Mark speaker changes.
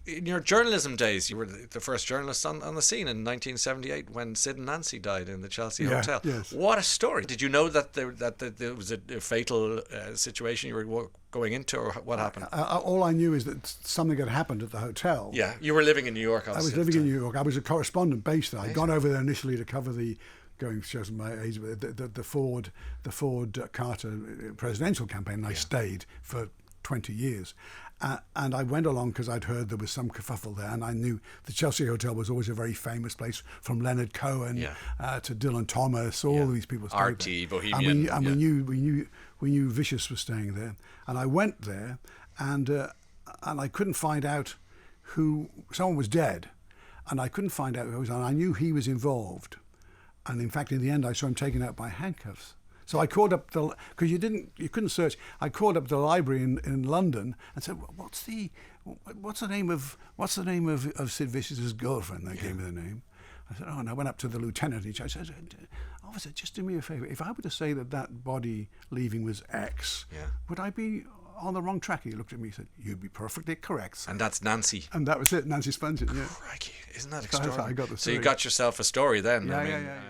Speaker 1: in your journalism days, you were the first journalist on the scene in 1978 when Sid Nancy died in the Chelsea Hotel.
Speaker 2: Yes.
Speaker 1: What a story! Did you know that there was a fatal situation you were going into, or what happened?
Speaker 2: All I knew is that something had happened at the hotel.
Speaker 1: Yeah, you were living in New York.
Speaker 2: I was living in New York. I was a correspondent based there. I'd gone over there initially to cover going to show my age, the Ford Carter presidential campaign. And I stayed for 20 years. And I went along because I'd heard there was some kerfuffle there, and I knew the Chelsea Hotel was always a very famous place, from Leonard Cohen to Dylan Thomas, all these people stayed there.
Speaker 1: RT, Bohemian.
Speaker 2: And we knew Vicious was staying there, and I went there, and I couldn't find out who. Someone was dead, and I couldn't find out who was on. I knew he was involved, and in fact, in the end, I saw him taken out by handcuffs. So I called up because you couldn't search. I called up the library in London and said, "What's the name of Sid Vicious's girlfriend?" They gave me the name. I said, "Oh," and I went up to the lieutenant. I said, "Officer, just do me a favour. If I were to say that body leaving was X, would I be on the wrong track?" He looked at me and said, "You'd be perfectly correct."
Speaker 1: And that's Nancy.
Speaker 2: And that was it, Nancy Spungett. Yeah.
Speaker 1: Crikey, isn't that extraordinary?
Speaker 2: I got the
Speaker 1: so you
Speaker 2: story.
Speaker 1: got yourself a story then.
Speaker 2: Yeah.